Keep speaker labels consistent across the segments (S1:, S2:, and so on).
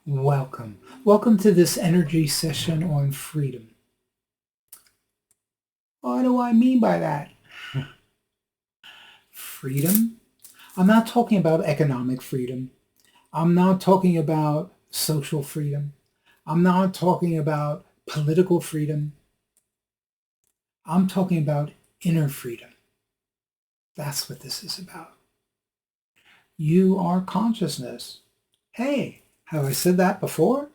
S1: Welcome. Welcome to this energy session on freedom. What do I mean by that? Freedom? I'm not talking about economic freedom. I'm not talking about social freedom. I'm not talking about political freedom. I'm talking about inner freedom. That's what this is about. You are consciousness. Hey, have I said that before?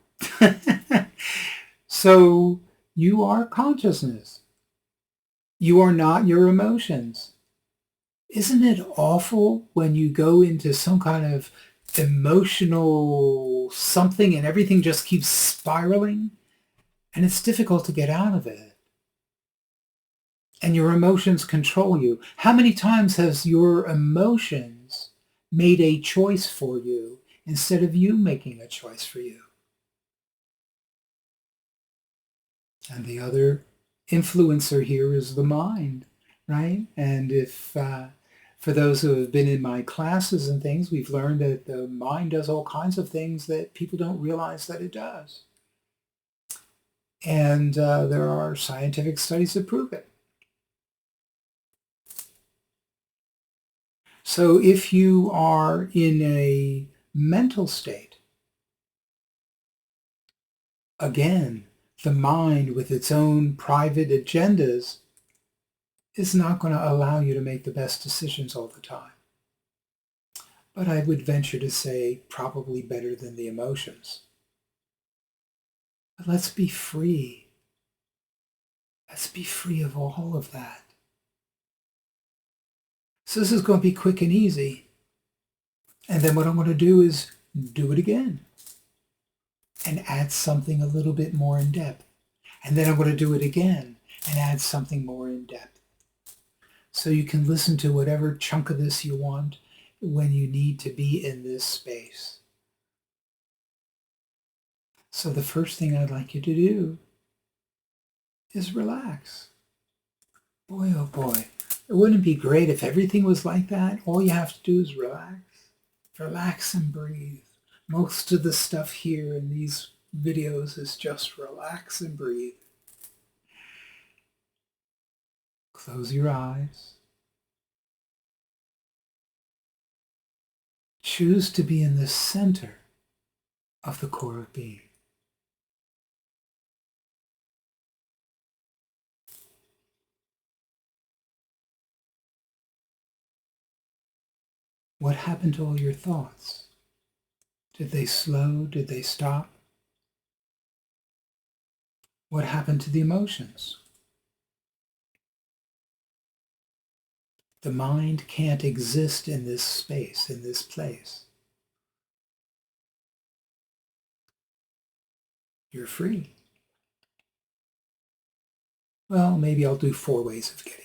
S1: So you are consciousness. You are not your emotions. Isn't it awful when you go into some kind of emotional something and everything just keeps spiraling and it's difficult to get out of it? And your emotions control you. How many times has your emotions made a choice for you instead of you making a choice for you? And the other influencer here is the mind, right? And if for those who have been in my classes and things, we've learned that the mind does all kinds of things that people don't realize that it does. And there are scientific studies that prove it. So if you are in a mental state, again, the mind with its own private agendas is not going to allow you to make the best decisions all the time. But I would venture to say probably better than the emotions. But let's be free. Let's be free of all of that. So this is going to be quick and easy. And then what I'm going to do is do it again and add something a little bit more in depth. And then I'm going to do it again and add something more in depth. So you can listen to whatever chunk of this you want when you need to be in this space. So the first thing I'd like you to do is relax. Boy, oh boy. It wouldn't be great if everything was like that. All you have to do is relax. Relax and breathe. Most of the stuff here in these videos is just relax and breathe. Close your eyes. Choose to be in the center of the core of being. What happened to all your thoughts? Did they slow? Did they stop? What happened to the emotions? The mind can't exist in this space, in this place. You're free. Well, maybe I'll do 4 ways of getting it.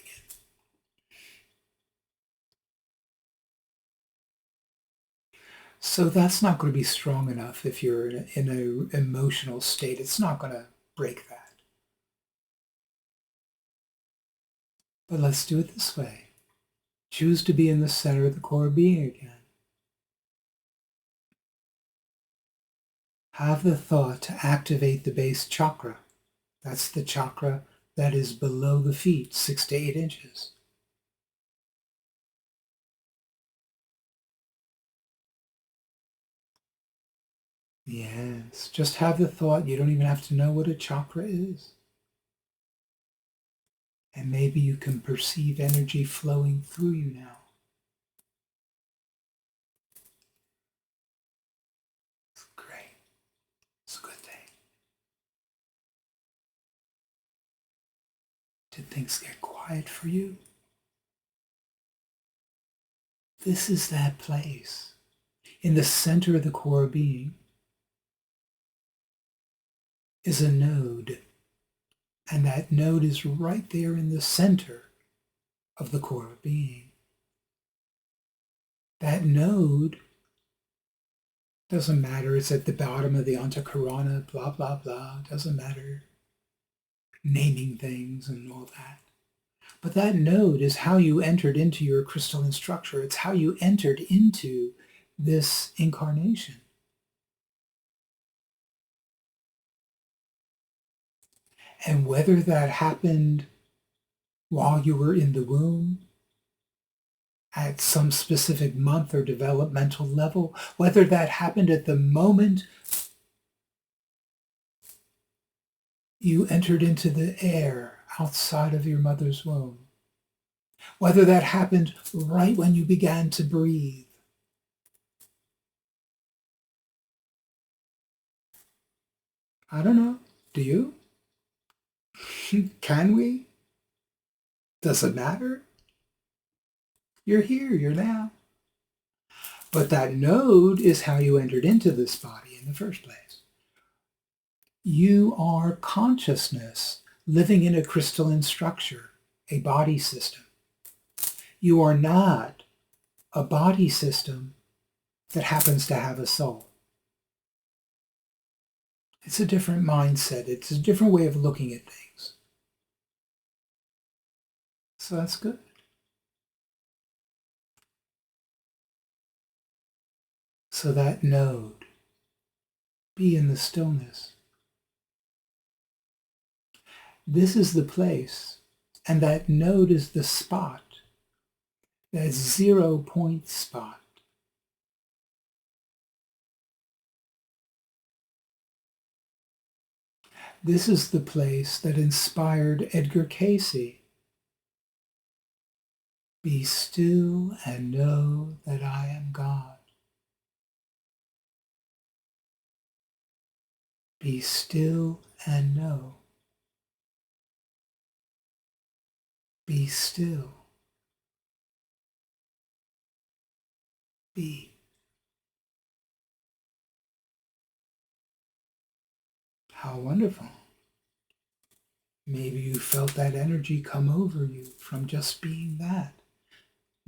S1: So that's not going to be strong enough if you're in an emotional state. It's not going to break that. But let's do it this way. Choose to be in the center of the core being again. Have the thought to activate the base chakra. That's the chakra that is below the feet, 6 to 8 inches. Yes, just have the thought. You don't even have to know what a chakra is. And maybe you can perceive energy flowing through you now. It's great. It's a good day. Did things get quiet for you? This is that place. In the center of the core being is a node. And that node is right there in the center of the core of being. That node doesn't matter. It's at the bottom of the Antakarana, blah, blah, blah. Doesn't matter. Naming things and all that. But that node is how you entered into your crystalline structure. It's how you entered into this incarnation. And whether that happened while you were in the womb, at some specific month or developmental level, whether that happened at the moment you entered into the air outside of your mother's womb, whether that happened right when you began to breathe. I don't know. Do you? Can we? Does it matter? You're here, you're now. But that node is how you entered into this body in the first place. You are consciousness living in a crystalline structure, a body system. You are not a body system that happens to have a soul. It's a different mindset. It's a different way of looking at things. So that's good. So that node, be in the stillness. This is the place, and that node is the spot, that 0 point spot. This is the place that inspired Edgar Cayce. Be still and know that I am God. Be still and know. Be still. Be. How wonderful. Maybe you felt that energy come over you from just being that.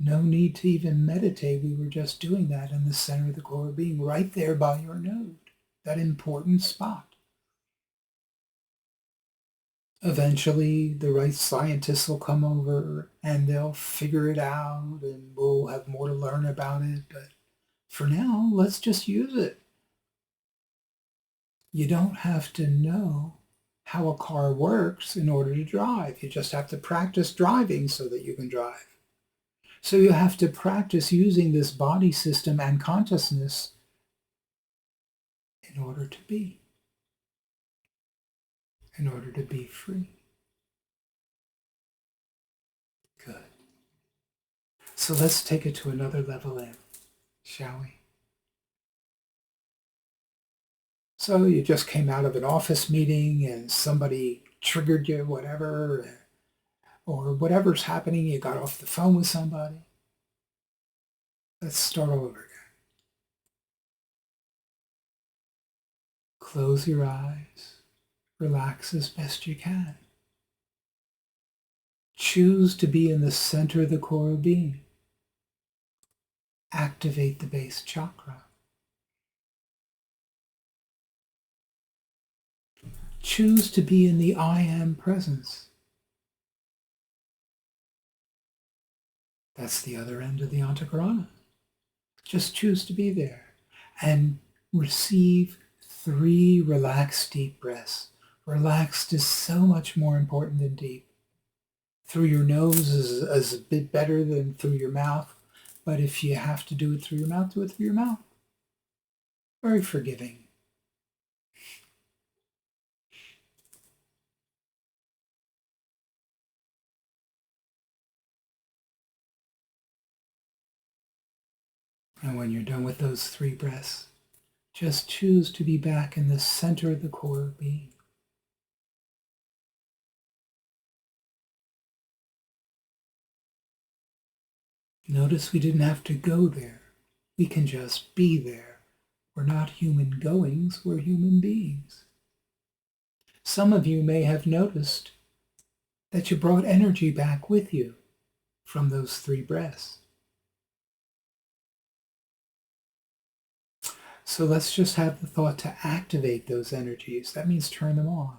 S1: No need to even meditate. We were just doing that in the center of the core being, right there by your node, that important spot. Eventually, the right scientists will come over and they'll figure it out and we'll have more to learn about it. But for now, let's just use it. You don't have to know how a car works in order to drive. You just have to practice driving so that you can drive. So you have to practice using this body system and consciousness in order to be free. Good. So let's take it to another level in, shall we? So you just came out of an office meeting and somebody triggered you, whatever, or whatever's happening, you got off the phone with somebody. Let's start all over again. Close your eyes. Relax as best you can. Choose to be in the center of the core of being. Activate the base chakra. Choose to be in the I am presence. That's the other end of the Antakarana. Just choose to be there and receive 3 relaxed deep breaths. Relaxed is so much more important than deep. Through your nose is a bit better than through your mouth, but if you have to do it through your mouth, do it through your mouth. Very forgiving. And when you're done with those 3 breaths, just choose to be back in the center of the core of being. Notice we didn't have to go there. We can just be there. We're not human goings, we're human beings. Some of you may have noticed that you brought energy back with you from those 3 breaths. So let's just have the thought to activate those energies. That means turn them on.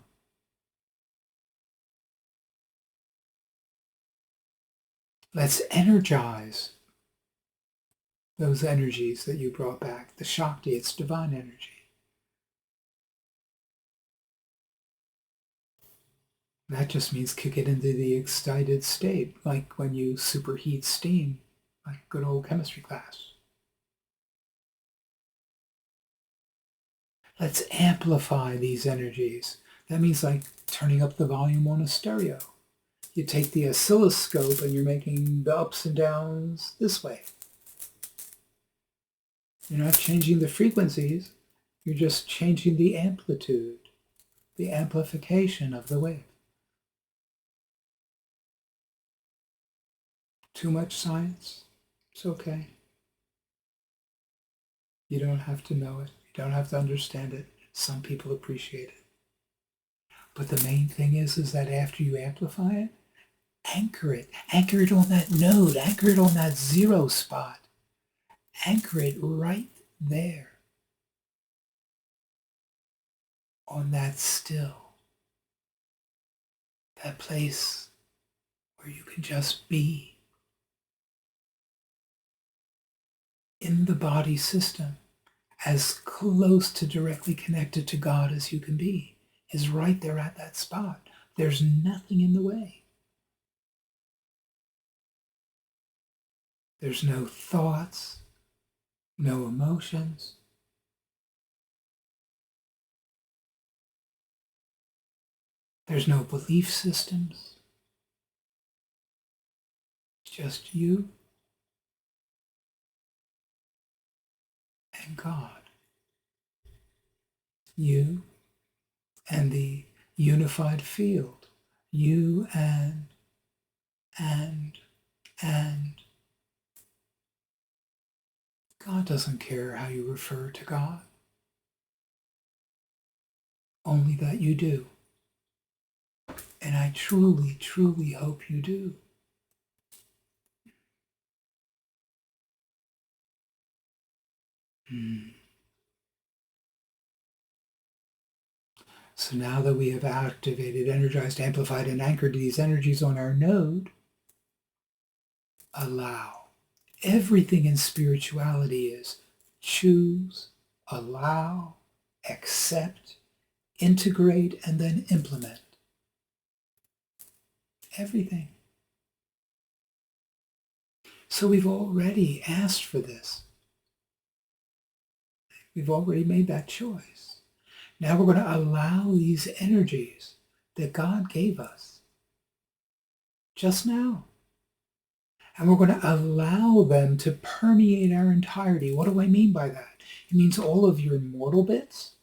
S1: Let's energize those energies that you brought back. The Shakti, it's divine energy. That just means kick it into the excited state, like when you superheat steam, like good old chemistry class. Let's amplify these energies. That means like turning up the volume on a stereo. You take the oscilloscope and you're making the ups and downs this way. You're not changing the frequencies, you're just changing the amplitude, the amplification of the wave. Too much science? It's okay. You don't have to know it. You don't have to understand it. Some people appreciate it. But the main thing is that after you amplify it, anchor it. Anchor it on that node. Anchor it on that zero spot. Anchor it right there. On that still. That place where you can just be. In the body system, as close to directly connected to God as you can be, is right there at that spot. There's nothing in the way. There's no thoughts, no emotions. There's no belief systems. Just you and God. You and the unified field. You and God doesn't care how you refer to God. Only that you do. And I truly, truly hope you do. So now that we have activated, energized, amplified, and anchored these energies on our node, allow. Everything in spirituality is choose, allow, accept, integrate, and then implement. Everything. So we've already asked for this. We've already made that choice. Now we're going to allow these energies that God gave us just now. And we're going to allow them to permeate our entirety. What do I mean by that? It means all of your mortal bits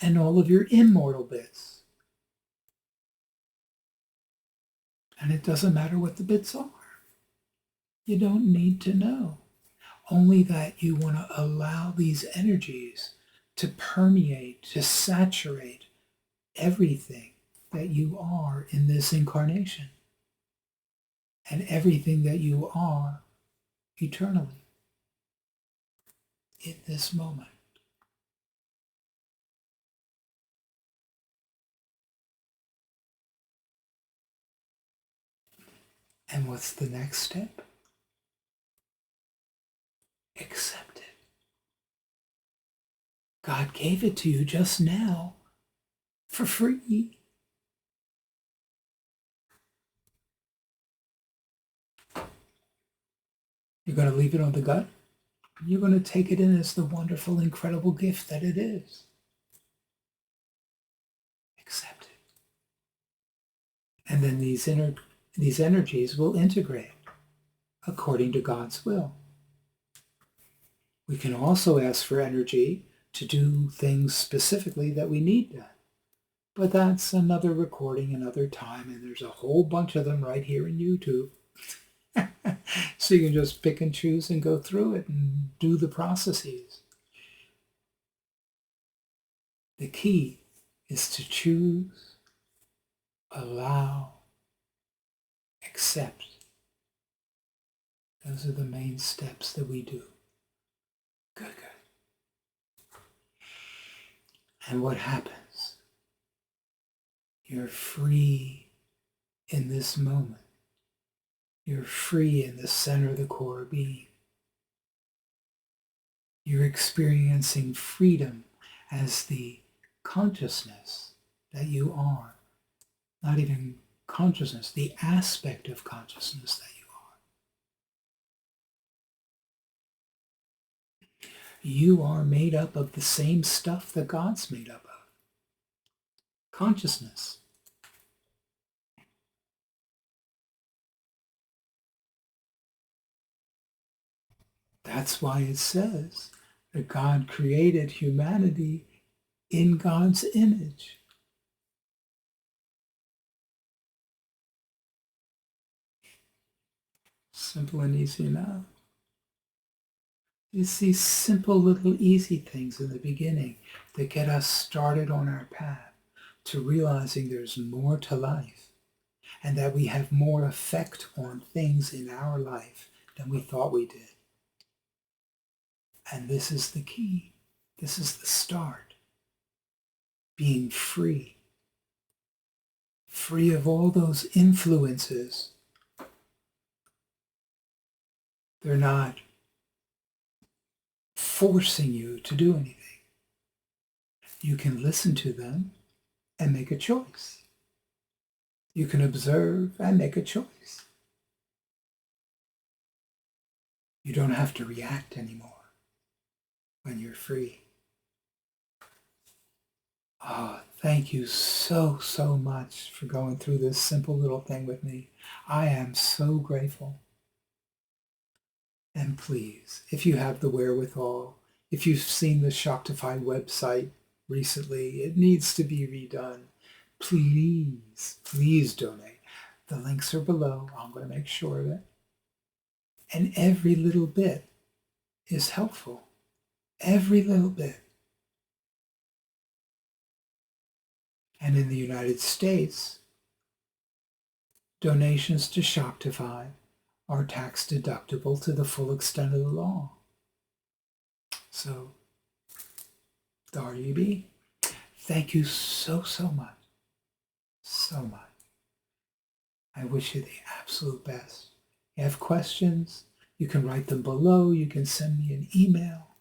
S1: and all of your immortal bits. And it doesn't matter what the bits are. You don't need to know. Only that you want to allow these energies to permeate, to saturate everything that you are in this incarnation and everything that you are eternally in this moment. And what's the next step? Accept it. God gave it to you just now for free. You're going to leave it on the gut? You're going to take it in as the wonderful, incredible gift that it is. Accept it. And then these energies will integrate according to God's will. We can also ask for energy to do things specifically that we need done. But that's another recording, another time, and there's a whole bunch of them right here in YouTube. So you can just pick and choose and go through it and do the processes. The key is to choose, allow, accept. Those are the main steps that we do. Good. And what happens? You're free in this moment. You're free in the center of the core being. You're experiencing freedom as the consciousness that you are. Not even consciousness, the aspect of consciousness that you are made up of the same stuff that God's made up of. Consciousness. That's why it says that God created humanity in God's image. Simple and easy enough. It's these simple little easy things in the beginning that get us started on our path to realizing there's more to life and that we have more effect on things in our life than we thought we did. And this is the key. This is the start. Being free. Free of all those influences. They're not forcing you to do anything. You can listen to them and make a choice. You can observe and make a choice. You don't have to react anymore when you're free. Oh, thank you so, so much for going through this simple little thing with me. I am so grateful. And please, if you have the wherewithal, if you've seen the Shaktify website recently, it needs to be redone. Please, please donate. The links are below. I'm going to make sure of it. And every little bit is helpful. Every little bit. And in the United States, donations to Shaktify are tax deductible to the full extent of the law. So, the RUB, thank you so, so much. So much. I wish you the absolute best. If you have questions, you can write them below. You can send me an email.